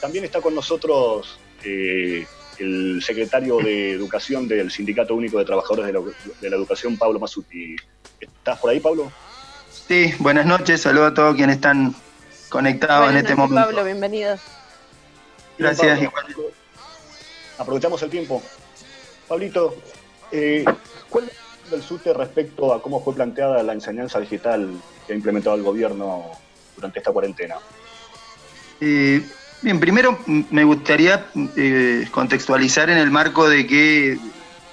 también está con nosotros el secretario de Educación del Sindicato Único de Trabajadores de la Educación, Pablo Mazzutti. ¿Estás por ahí, Pablo? Sí, buenas noches, saludo a todos quienes están conectados en Buenas este noches, momento. Pablo, bienvenido. Bien, Gracias, Pablo. igual. Aprovechamos el tiempo. Pablito, ¿cuál es la opinión del SUTE respecto a cómo fue planteada la enseñanza digital que ha implementado el gobierno durante esta cuarentena? Bien, primero me gustaría contextualizar en el marco de que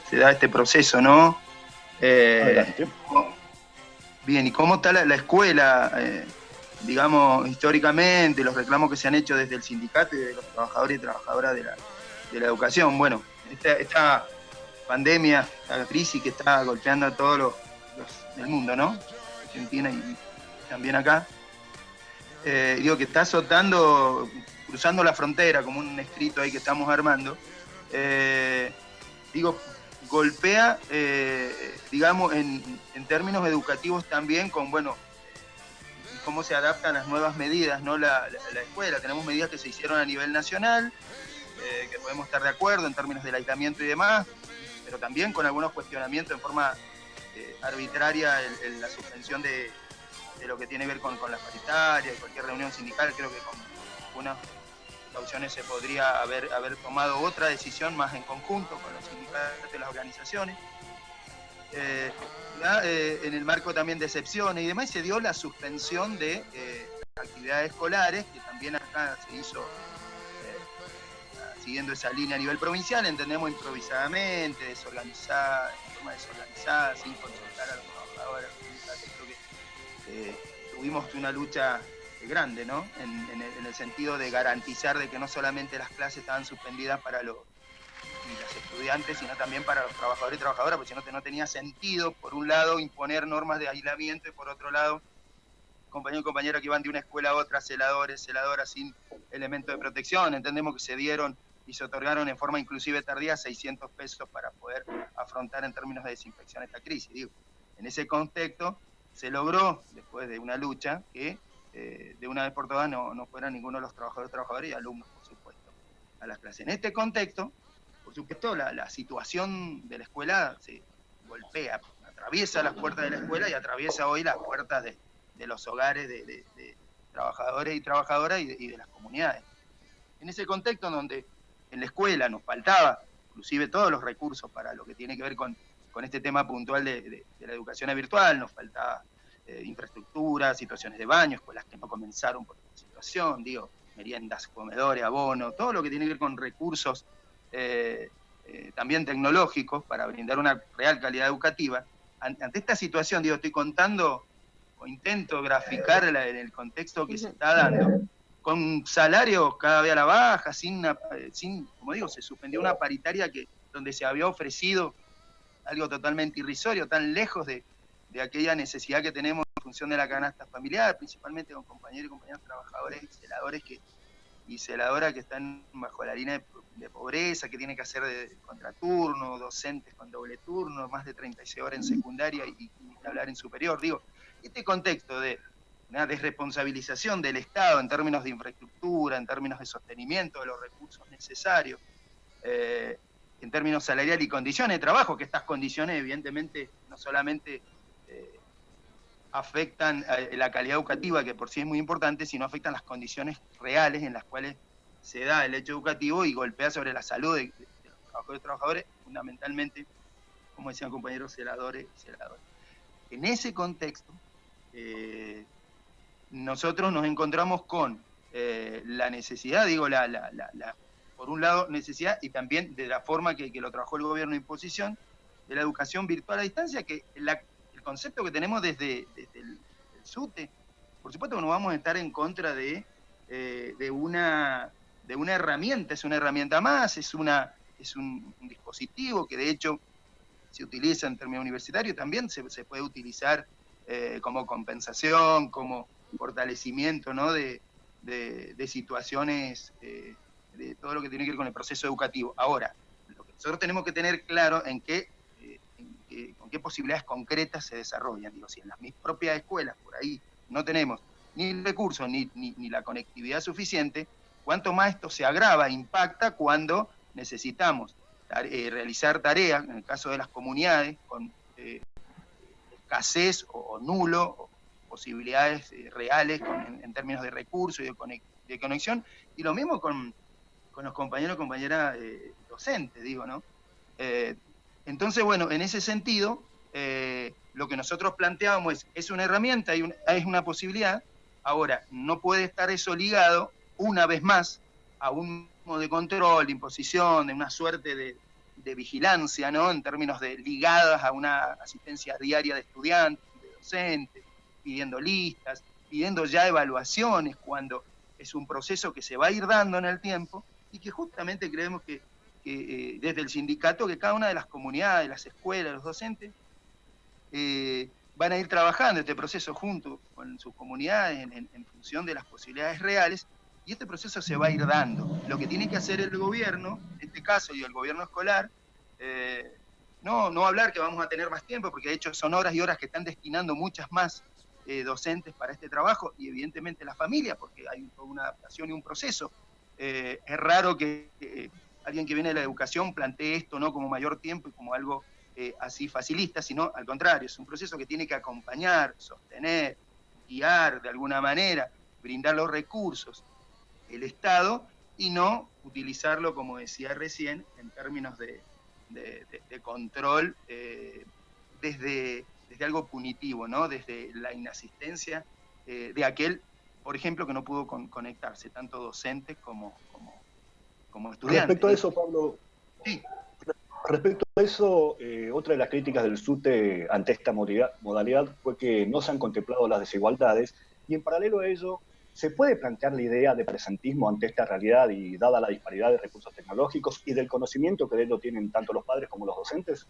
se da este proceso, ¿no? Adelante. Bien, ¿y cómo está la escuela? Digamos, históricamente, los reclamos que se han hecho desde el sindicato y de los trabajadores y trabajadoras de la educación. Bueno, esta pandemia, esta crisis que está golpeando a todos los del mundo, ¿no? Argentina y también acá. Digo que está azotando, cruzando la frontera, como un escrito ahí que estamos armando. Digo, golpea, digamos, en términos educativos también con, bueno, cómo se adaptan las nuevas medidas, ¿no? La escuela. Tenemos medidas que se hicieron a nivel nacional, que podemos estar de acuerdo en términos del aislamiento y demás, pero también con algunos cuestionamientos en forma arbitraria la suspensión de lo que tiene que ver con las paritarias, cualquier reunión sindical. Creo que con algunas cauciones se podría haber tomado otra decisión más en conjunto con los sindicatos de las organizaciones. En el marco también de excepciones y demás, se dio la suspensión de actividades escolares, que también acá se hizo siguiendo esa línea a nivel provincial, entendemos improvisadamente, desorganizada, de forma desorganizada, sin consultar a los trabajadores. Creo que tuvimos una lucha grande, ¿no? En el sentido de garantizar de que no solamente las clases estaban suspendidas para los estudiantes, sino también para los trabajadores y trabajadoras, porque si no tenía sentido, por un lado, imponer normas de aislamiento y por otro lado, compañeros y compañeras que iban de una escuela a otra, celadoras sin elemento de protección. Entendemos que se dieron y se otorgaron en forma inclusive tardía 600 pesos para poder afrontar en términos de desinfección esta crisis. Digo, en ese contexto se logró, después de una lucha, que de una vez por todas no fueran ninguno de los trabajadores y alumnos, por supuesto, a las clases. En este contexto, por supuesto, la situación de la escuela se golpea, atraviesa las puertas de la escuela y atraviesa hoy las puertas de los hogares de trabajadores y trabajadoras y de las comunidades. En ese contexto donde en la escuela nos faltaba inclusive todos los recursos para lo que tiene que ver con este tema puntual de la educación virtual, nos faltaba infraestructura, situaciones de baño, escuelas que no comenzaron por esta situación, digo, meriendas, comedores, abono, todo lo que tiene que ver con recursos también tecnológicos para brindar una real calidad educativa. Ante esta situación, digo, estoy contando o intento graficarla en el contexto que se está dando, con salarios cada vez a la baja, sin como digo, se suspendió una paritaria donde se había ofrecido algo totalmente irrisorio, tan lejos de aquella necesidad que tenemos en función de la canasta familiar, principalmente con compañeros y compañeras trabajadores y celadoras que están bajo la línea de pobreza, que tienen que hacer de contraturno, docentes con doble turno, más de 36 horas en secundaria y hablar en superior. Digo, este contexto de una desresponsabilización del Estado en términos de infraestructura, en términos de sostenimiento de los recursos necesarios, en términos salariales y condiciones de trabajo, que estas condiciones evidentemente no solamente afectan la calidad educativa, que por sí es muy importante, sino afectan las condiciones reales en las cuales se da el hecho educativo y golpea sobre la salud de los trabajadores y trabajadores, fundamentalmente, como decían compañeros, celadores y celadoras. En ese contexto, nosotros nos encontramos con la necesidad, digo, por un lado, necesidad y también de la forma que lo trabajó el gobierno de imposición, de la educación virtual a distancia, que el concepto que tenemos desde el SUTE, por supuesto que no vamos a estar en contra de una herramienta, es una herramienta más, es un dispositivo que de hecho se utiliza en términos universitarios, también se puede utilizar como compensación, como fortalecimiento, ¿no? de situaciones, de todo lo que tiene que ver con el proceso educativo. Ahora, lo que nosotros tenemos que tener claro con qué posibilidades concretas se desarrollan. Digo, si en las mis propias escuelas, por ahí, no tenemos ni recursos ni la conectividad suficiente, cuánto más esto se agrava, impacta cuando necesitamos realizar tareas, en el caso de las comunidades, con escasez o nulo, o posibilidades reales en términos de recursos y de conexión, y lo mismo con los compañeros y compañeras docentes, digo, ¿no? Entonces, bueno, en ese sentido, lo que nosotros planteábamos es una herramienta, es una posibilidad. Ahora, no puede estar eso ligado, una vez más, a un modo de control, de imposición, de una suerte de vigilancia, ¿no? En términos de ligadas a una asistencia diaria de estudiantes, de docentes, pidiendo listas, pidiendo ya evaluaciones, cuando es un proceso que se va a ir dando en el tiempo y que justamente creemos que desde el sindicato, que cada una de las comunidades, las escuelas, los docentes, van a ir trabajando este proceso junto con sus comunidades en función de las posibilidades reales, y este proceso se va a ir dando. Lo que tiene que hacer el gobierno, en este caso, y el gobierno escolar, no hablar que vamos a tener más tiempo, porque de hecho son horas y horas que están destinando muchas más docentes para este trabajo, y evidentemente la familia, porque hay toda una adaptación y un proceso. Es raro que alguien que viene de la educación plantee esto no como mayor tiempo y como algo así facilista, sino al contrario, es un proceso que tiene que acompañar, sostener, guiar de alguna manera, brindar los recursos, el Estado, y no utilizarlo, como decía recién, en términos de control desde algo punitivo, ¿no? Desde la inasistencia de aquel, por ejemplo, que no pudo conectarse, tanto docentes como estudiantes. Respecto a eso, Pablo, sí. Respecto a eso, otra de las críticas del SUTE ante esta modalidad fue que no se han contemplado las desigualdades, y en paralelo a ello, ¿se puede plantear la idea de presentismo ante esta realidad y dada la disparidad de recursos tecnológicos y del conocimiento que de ello tienen tanto los padres como los docentes?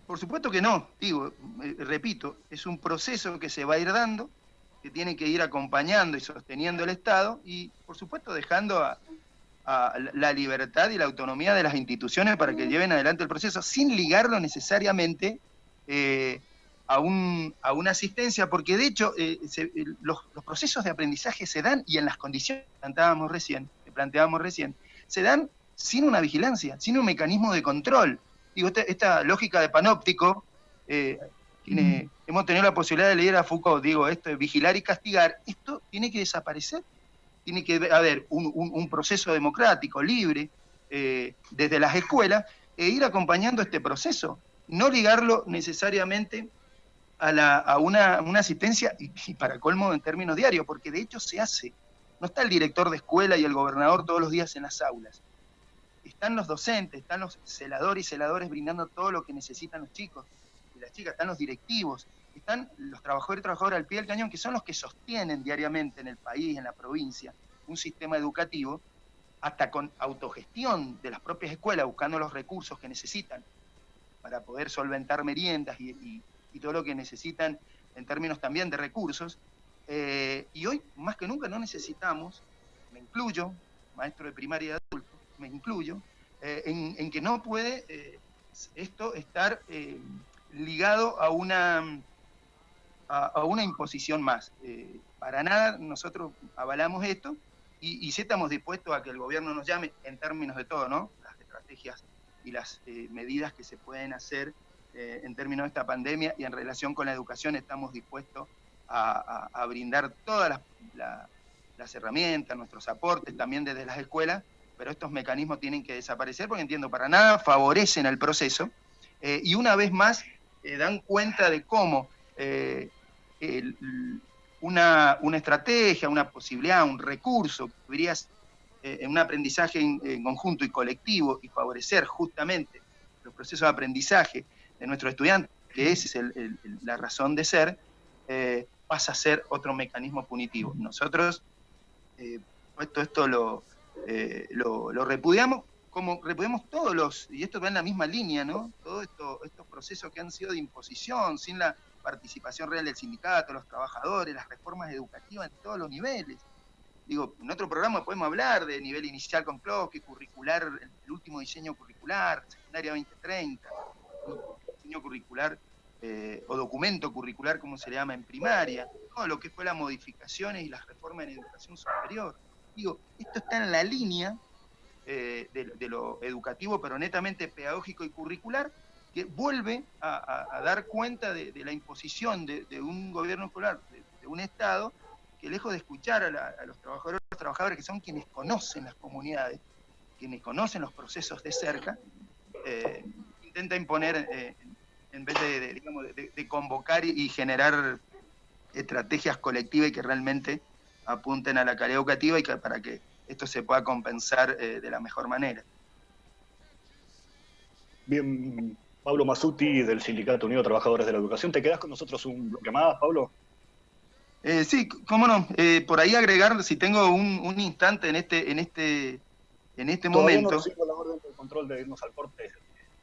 Por supuesto que no, digo, repito, es un proceso que se va a ir dando, que tiene que ir acompañando y sosteniendo el Estado, y por supuesto dejando a la libertad y la autonomía de las instituciones para que lleven adelante el proceso, sin ligarlo necesariamente a una asistencia, porque de hecho los procesos de aprendizaje se dan, y en las condiciones que planteábamos recién, se dan sin una vigilancia, sin un mecanismo de control. Digo, esta lógica de panóptico, hemos tenido la posibilidad de leer a Foucault, digo, esto de vigilar y castigar, esto tiene que desaparecer. Tiene que haber un proceso democrático, libre, desde las escuelas, e ir acompañando este proceso. No ligarlo necesariamente a una asistencia, y para colmo en términos diarios, porque de hecho se hace. No está el director de escuela y el gobernador todos los días en las aulas. Están los docentes, están los celadores y celadores brindando todo lo que necesitan los chicos y las chicas, están los directivos, están los trabajadores y trabajadoras al pie del cañón, que son los que sostienen diariamente en el país, en la provincia, un sistema educativo, hasta con autogestión de las propias escuelas, buscando los recursos que necesitan para poder solventar meriendas y todo lo que necesitan en términos también de recursos. Y hoy, más que nunca, no necesitamos, me incluyo, maestro de primaria y de adulto, me incluyo, en que no puede esto estar ligado a una imposición más. Para nada nosotros avalamos esto, y sí estamos dispuestos a que el gobierno nos llame en términos de todo, ¿no? Las estrategias y las medidas que se pueden hacer en términos de esta pandemia, y en relación con la educación estamos dispuestos a brindar todas las herramientas, nuestros aportes también desde las escuelas, pero estos mecanismos tienen que desaparecer, porque entiendo, para nada favorecen al proceso, y una vez más dan cuenta de cómo una estrategia, una posibilidad, un recurso que podría ser un aprendizaje en conjunto y colectivo, y favorecer justamente los procesos de aprendizaje de nuestros estudiantes, que esa es la razón de ser, pasa a ser otro mecanismo punitivo. Nosotros esto lo repudiamos, como repudiamos todos y esto va en la misma línea, ¿no? Todos estos procesos que han sido de imposición, sin la participación real del sindicato, los trabajadores, las reformas educativas en todos los niveles. Digo, en otro programa podemos hablar de nivel inicial con CLOC, curricular, el último diseño curricular, secundaria 2030, diseño curricular o documento curricular, como se le llama en primaria. todo lo que fue las modificaciones y las reformas en educación superior. Digo, esto está en la línea de lo educativo, pero netamente pedagógico y curricular, que vuelve a dar cuenta de la imposición de un gobierno escolar, de un Estado, que lejos de escuchar a los trabajadores, que son quienes conocen las comunidades, quienes conocen los procesos de cerca, intenta imponer, en vez de convocar y generar estrategias colectivas y que realmente apunten a la calidad educativa y para que esto se pueda compensar de la mejor manera. Bien, Pablo Mazzutti del Sindicato Unido de Trabajadores de la Educación. ¿Te quedás con nosotros un bloque más, Pablo? Sí, cómo no. Por ahí agregar, si tengo un instante en este Todavía momento. no recibo la orden del control de irnos al corte.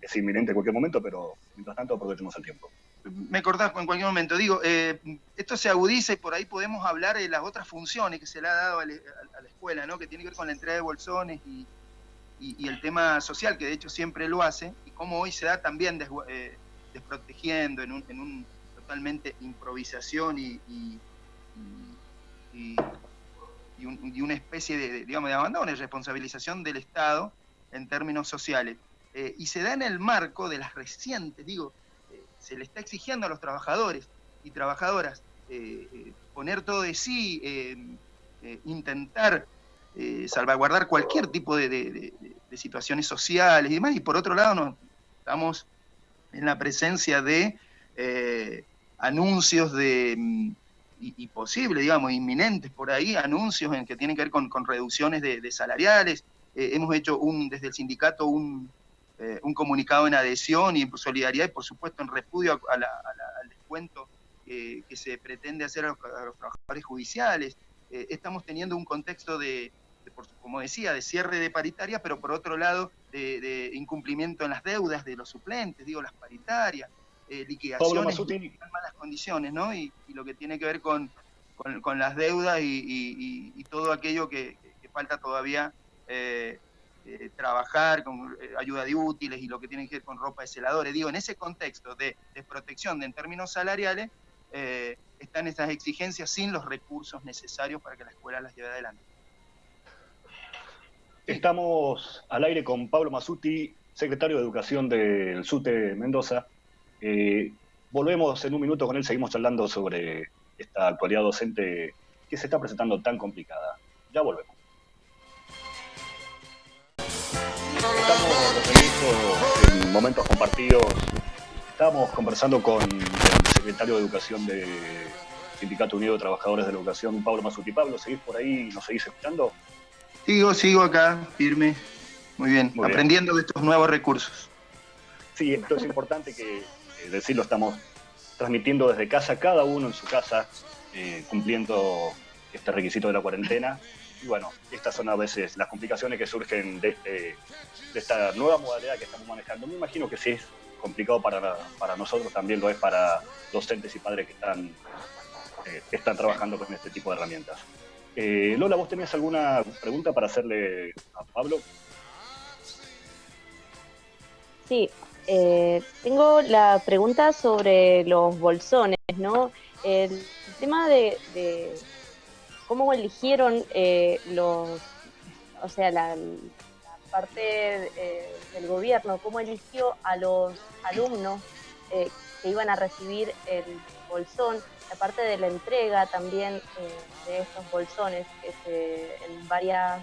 Es inminente en cualquier momento, pero mientras tanto aprovechemos el tiempo. Me cortás en cualquier momento. Digo, esto se agudiza y por ahí podemos hablar de las otras funciones que se le ha dado a la escuela, ¿no? Que tiene que ver con la entrega de bolsones y el tema social, que de hecho siempre lo hace, y cómo hoy se da también desprotegiendo en un totalmente improvisación y una especie de abandono y responsabilización del Estado en términos sociales. Y se da en el marco de las recientes, se le está exigiendo a los trabajadores y trabajadoras poner todo de sí, intentar salvaguardar cualquier tipo de situaciones sociales y demás, y por otro lado estamos en la presencia de anuncios y posibles, inminentes por ahí, anuncios que tienen que ver con reducciones de salariales. Hemos hecho desde el sindicato un comunicado en adhesión y en solidaridad y por supuesto en repudio al descuento que se pretende hacer a los trabajadores judiciales. Estamos teniendo un contexto como decía, de cierre de paritarias, pero por otro lado de incumplimiento en las deudas de los suplentes, las paritarias, liquidaciones en malas condiciones, ¿no? Y lo que tiene que ver con las deudas y todo aquello que falta todavía trabajar con ayuda de útiles y lo que tiene que ver con ropa de celadores. En ese contexto de desprotección en términos salariales, están esas exigencias sin los recursos necesarios para que la escuela las lleve adelante. Estamos al aire con Pablo Mazzutti, secretario de Educación del SUTE Mendoza. Volvemos en un minuto con él, seguimos charlando sobre esta actualidad docente que se está presentando tan complicada. Ya volvemos. Estamos de regreso en Momentos Compartidos. Estamos conversando con el secretario de Educación del Sindicato Unido de Trabajadores de la Educación, Pablo Mazzutti. Pablo, ¿seguís por ahí? ¿Nos seguís escuchando? Sigo acá, firme. Muy bien, aprendiendo de estos nuevos recursos. Sí, esto es importante que decirlo, estamos transmitiendo desde casa, cada uno en su casa, cumpliendo este requisito de la cuarentena. Y bueno, estas son a veces las complicaciones que surgen de esta nueva modalidad que estamos manejando. Me imagino que sí es complicado para nosotros, también lo es para docentes y padres que están trabajando con este tipo de herramientas. Lola, ¿vos tenías alguna pregunta para hacerle a Pablo? Sí, tengo la pregunta sobre los bolsones, ¿no? El tema de cómo eligieron la parte del gobierno, cómo eligió a los alumnos que iban a recibir el bolsón, aparte de la entrega también de estos bolsones, en varias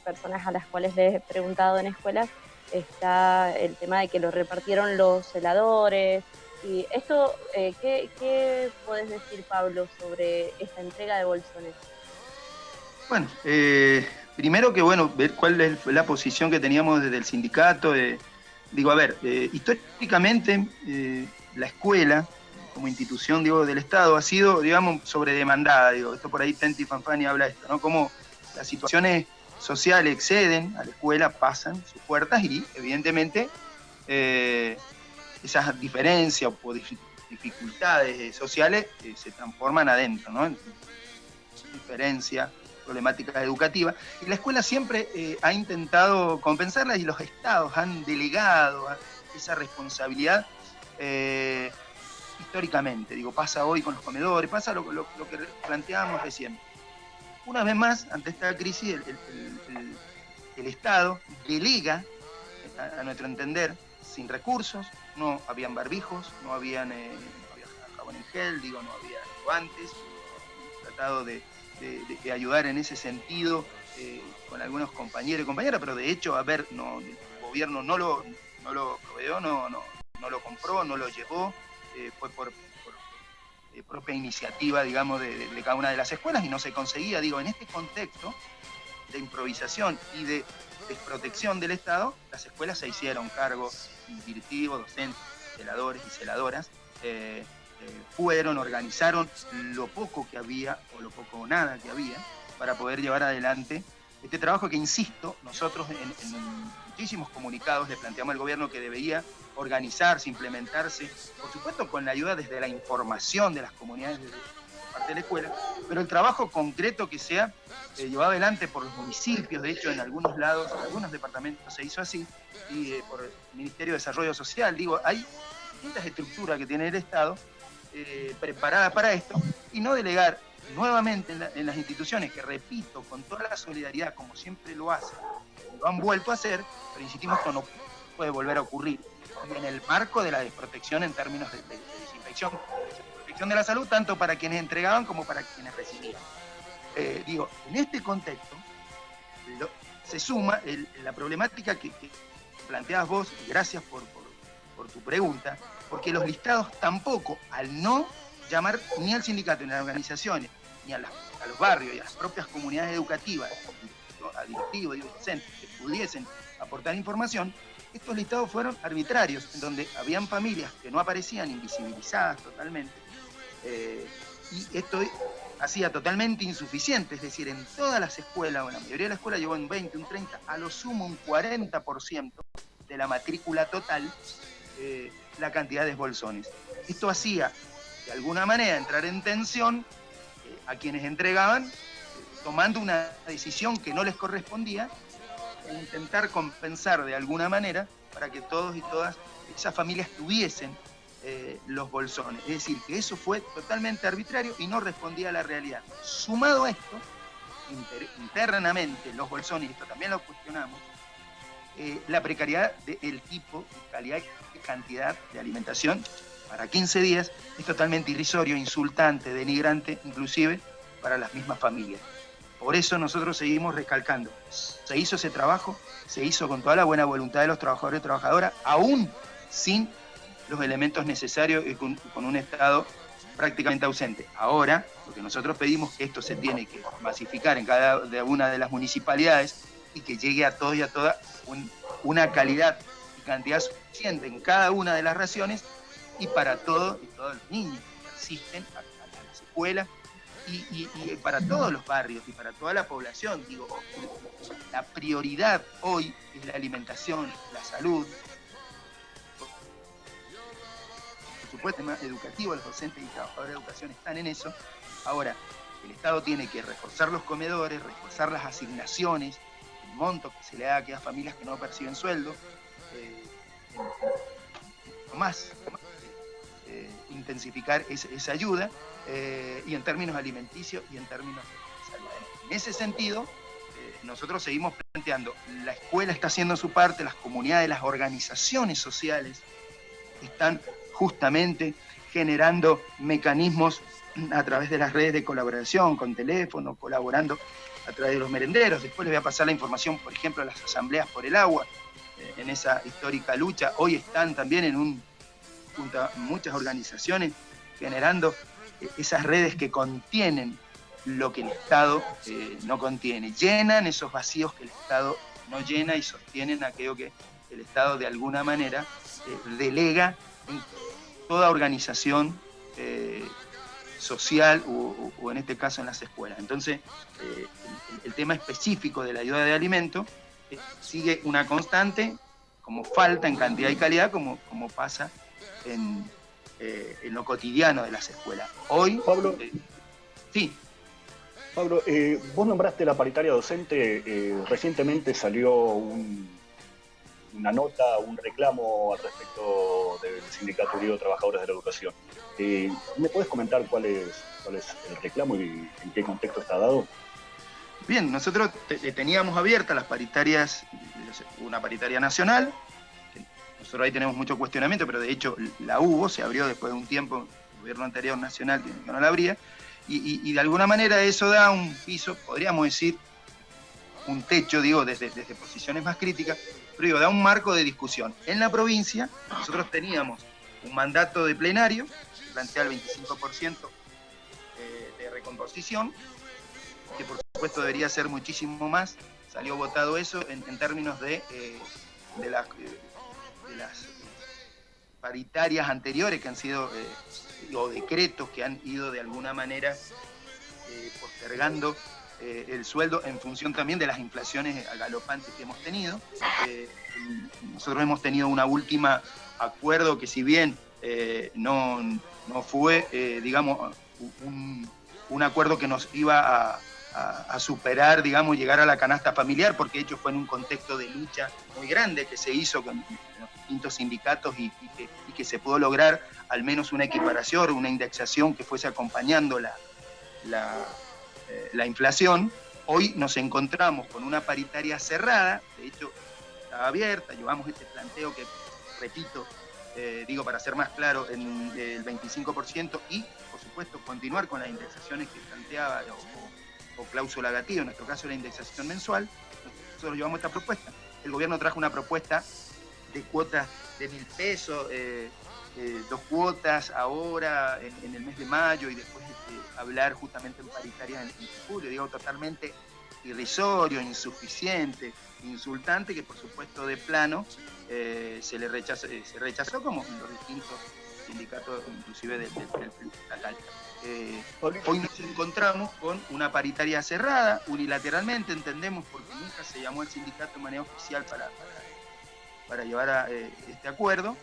personas a las cuales les he preguntado en escuelas, está el tema de que lo repartieron los celadores. Y esto, ¿qué podés decir, Pablo, sobre esta entrega de bolsones? Bueno, primero que ver cuál es la posición que teníamos desde el sindicato. Históricamente la escuela como institución del Estado ha sido, sobredemandada. Esto por ahí Tenti Fanfani habla de esto, ¿no? Cómo las situaciones sociales exceden a la escuela, pasan sus puertas y evidentemente esas diferencias o dificultades sociales se transforman adentro, ¿no? En diferencias, problemáticas educativas. Y la escuela siempre ha intentado compensarlas y los estados han delegado esa responsabilidad históricamente, digo, pasa hoy con los comedores, pasa lo que planteábamos recién. Una vez más, ante esta crisis, el Estado delega, a nuestro entender, sin recursos, no habían barbijos, no había jabón en gel, digo, no había guantes, tratado de ayudar en ese sentido con algunos compañeros y compañeras, pero de hecho, el gobierno no lo proveyó, no lo compró, no lo llevó, fue por propia iniciativa, digamos, de cada una de las escuelas, y no se conseguía. Digo, en este contexto de improvisación y de desprotección del Estado, las escuelas se hicieron cargo, directivos, docentes, celadores y celadoras, organizaron lo poco que había, o lo poco o nada que había, para poder llevar adelante este trabajo que, insisto, nosotros en muchísimos comunicados le planteamos al gobierno que debería organizarse, implementarse, por supuesto con la ayuda desde la información de las comunidades de parte de la escuela, pero el trabajo concreto que sea llevado adelante por los municipios. De hecho, en algunos lados, en algunos departamentos se hizo así, y por el Ministerio de Desarrollo Social. Digo, hay distintas estructuras que tiene el Estado preparadas para esto, y no delegar nuevamente en las instituciones, que, repito, con toda la solidaridad, como siempre lo hacen, lo han vuelto a hacer, pero insistimos que no puede volver a ocurrir, en el marco de la desprotección en términos de desinfección de la salud, tanto para quienes entregaban como para quienes recibían. Digo, en este contexto se suma la problemática que planteabas vos, y gracias por tu pregunta, porque los listados tampoco, al no llamar ni al sindicato, ni a las organizaciones, ni a los barrios y a las propias comunidades educativas, a directivos y docentes que pudiesen aportar información, estos listados fueron arbitrarios, en donde habían familias que no aparecían, invisibilizadas totalmente, y esto hacía totalmente insuficiente. Es decir, en todas las escuelas, o en la mayoría de las escuelas, llegó un 20, un 30, a lo sumo un 40% de la matrícula total, la cantidad de bolsones. Esto hacía, de alguna manera, entrar en tensión a quienes entregaban, tomando una decisión que no les correspondía, e intentar compensar de alguna manera para que todos y todas esas familias tuviesen los bolsones. Es decir, que eso fue totalmente arbitrario y no respondía a la realidad. Sumado a esto, internamente los bolsones, y esto también lo cuestionamos, la precariedad del tipo, calidad y cantidad de alimentación para 15 días es totalmente irrisorio, insultante, denigrante, inclusive para las mismas familias. Por eso nosotros seguimos recalcando, se hizo ese trabajo, se hizo con toda la buena voluntad de los trabajadores y trabajadoras, aún sin los elementos necesarios y con un Estado prácticamente ausente. Ahora, lo que nosotros pedimos es que esto se tiene que masificar en cada una de las municipalidades y que llegue a todos y a todas una calidad y cantidad suficiente en cada una de las raciones, y para todos y todos los niños que asisten a las escuelas, y para todos los barrios y para toda la población. Digo, la prioridad hoy es la alimentación, la salud, por supuesto, el tema educativo, los docentes y trabajadores de educación están en eso. Ahora, el Estado tiene que reforzar los comedores, reforzar las asignaciones, el monto que se le da a aquellas familias que no perciben sueldo, intensificar esa ayuda, y en términos alimenticios y en términos de salud. En ese sentido, nosotros seguimos planteando, la escuela está haciendo su parte, las comunidades, las organizaciones sociales están justamente generando mecanismos a través de las redes de colaboración, con teléfono, colaborando a través de los merenderos. Después les voy a pasar la información, por ejemplo, a las asambleas por el agua, en esa histórica lucha. Hoy están también junto a muchas organizaciones generando esas redes que contienen lo que el Estado no contiene, llenan esos vacíos que el Estado no llena y sostienen aquello que el Estado de alguna manera delega en toda organización social o en este caso en las escuelas. Entonces, el tema específico de la ayuda de alimentos sigue una constante, como falta en cantidad y calidad, como pasa en lo cotidiano de las escuelas. Hoy, Pablo, sí. Pablo, vos nombraste la paritaria docente. Recientemente salió una nota, un reclamo al respecto del Sindicato Unido de Trabajadores de la Educación. ¿Me puedes comentar cuál es el reclamo y en qué contexto está dado? Bien, nosotros teníamos abiertas las paritarias, una paritaria nacional, que nosotros ahí tenemos mucho cuestionamiento, pero de hecho la hubo, se abrió después de un tiempo, el gobierno anterior nacional que no la abría, y de alguna manera eso da un piso, podríamos decir, un techo, digo, desde posiciones más críticas, pero digo, da un marco de discusión. En la provincia nosotros teníamos un mandato de plenario, que plantea el 25% de recomposición, que por supuesto debería ser muchísimo más. Salió votado eso en términos de las paritarias anteriores que han sido, o decretos que han ido de alguna manera postergando el sueldo en función también de las inflaciones galopantes que hemos tenido. Nosotros hemos tenido una última acuerdo que si bien no fue, digamos, un acuerdo que nos iba a superar, digamos, llegar a la canasta familiar, porque de hecho fue en un contexto de lucha muy grande que se hizo con los distintos sindicatos y que se pudo lograr al menos una equiparación, una indexación que fuese acompañando la inflación. Hoy nos encontramos con una paritaria cerrada, de hecho estaba abierta, llevamos este planteo que, repito, digo para ser más claro, en el 25% y, por supuesto, continuar con las indexaciones que planteaba o cláusula gatillo, en nuestro caso la indexación mensual. Nosotros llevamos esta propuesta. El gobierno trajo una propuesta de cuotas de 1.000 pesos, 2 cuotas ahora en el mes de mayo y después hablar justamente en paritarias en julio. Digo, totalmente irrisorio, insuficiente, insultante, que por supuesto de plano se rechazó como en los distintos sindicatos, inclusive del estatal. Hoy nos encontramos con una paritaria cerrada, unilateralmente, entendemos, porque nunca se llamó al sindicato de manera oficial para llevar a este acuerdo.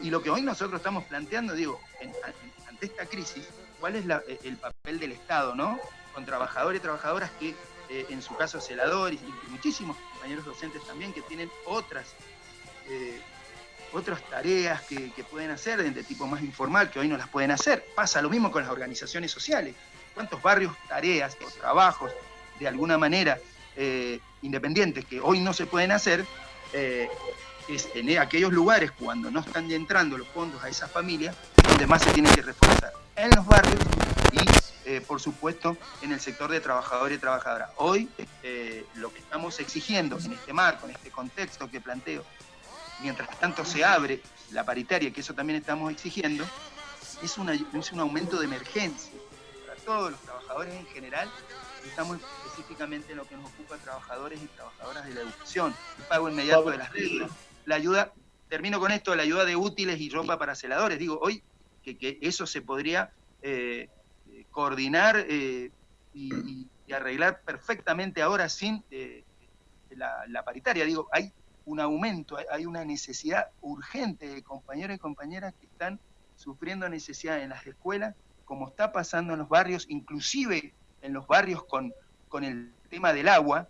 Y lo que hoy nosotros estamos planteando, digo, ante esta crisis, ¿cuál es el papel del Estado, ¿no? Con trabajadores y trabajadoras que, en su caso celadores y muchísimos compañeros docentes también, que tienen otras tareas que pueden hacer de tipo más informal, que hoy no las pueden hacer. Pasa lo mismo con las organizaciones sociales. ¿Cuántos barrios, tareas o trabajos de alguna manera independientes que hoy no se pueden hacer? Es en aquellos lugares cuando no están entrando los fondos a esas familias donde más se tienen que reforzar, en los barrios y por supuesto en el sector de trabajadores y trabajadoras. Hoy lo que estamos exigiendo en este marco, en este contexto que planteo, mientras tanto se abre la paritaria, que eso también estamos exigiendo, es un aumento de emergencia para todos los trabajadores en general. Estamos específicamente en lo que nos ocupa trabajadores y trabajadoras de la educación, el pago inmediato de las deudas, la ayuda, termino con esto, la ayuda de útiles y ropa para celadores. Digo, hoy que eso se podría coordinar y arreglar perfectamente ahora sin la paritaria. Digo, hay un aumento, hay una necesidad urgente de compañeros y compañeras que están sufriendo necesidad en las escuelas, como está pasando en los barrios, inclusive en los barrios con el tema del agua,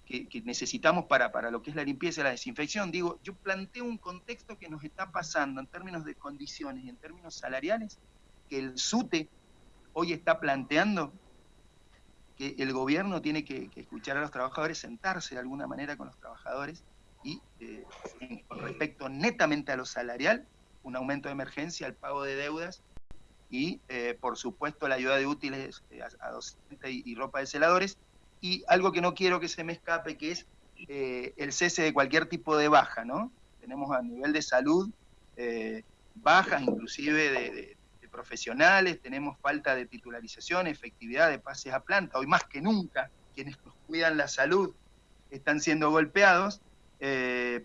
que necesitamos para lo que es la limpieza y la desinfección. Digo, yo planteo un contexto que nos está pasando en términos de condiciones y en términos salariales, que el SUTE hoy está planteando que el gobierno tiene que escuchar a los trabajadores, sentarse de alguna manera con los trabajadores y con respecto netamente a lo salarial, un aumento de emergencia, el pago de deudas y por supuesto la ayuda de útiles a docentes y ropa de celadores, y algo que no quiero que se me escape, que es el cese de cualquier tipo de baja, ¿no? Tenemos a nivel de salud bajas, inclusive de profesionales, tenemos falta de titularización, efectividad de pases a planta. Hoy más que nunca, quienes nos cuidan la salud están siendo golpeados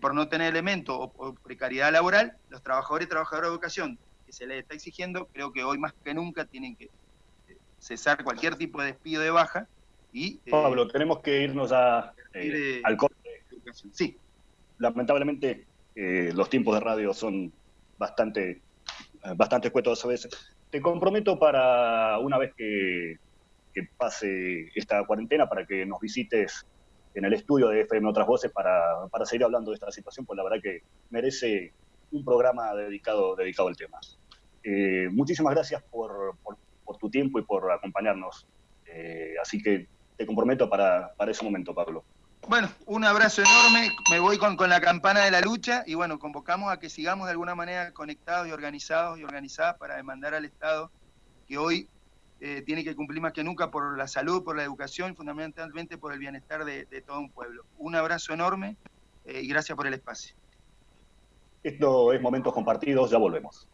por no tener elementos o precariedad laboral. Los trabajadores y trabajadoras de educación que se les está exigiendo, creo que hoy más que nunca tienen que cesar cualquier tipo de despido de baja. Y, Pablo, tenemos que irnos al corte. Sí. Lamentablemente, los tiempos de radio son bastante escuetos a veces. Te comprometo para una vez que pase esta cuarentena, para que nos visites en el estudio de FM Otras Voces para seguir hablando de esta situación, pues la verdad que merece un programa dedicado al tema. Muchísimas gracias por tu tiempo y por acompañarnos. Así que te comprometo para ese momento, Pablo. Bueno, un abrazo enorme, me voy con la campana de la lucha y bueno, convocamos a que sigamos de alguna manera conectados y organizadas para demandar al Estado que hoy tiene que cumplir más que nunca por la salud, por la educación, fundamentalmente por el bienestar de todo un pueblo. Un abrazo enorme y gracias por el espacio. Esto es Momentos Compartidos, ya volvemos.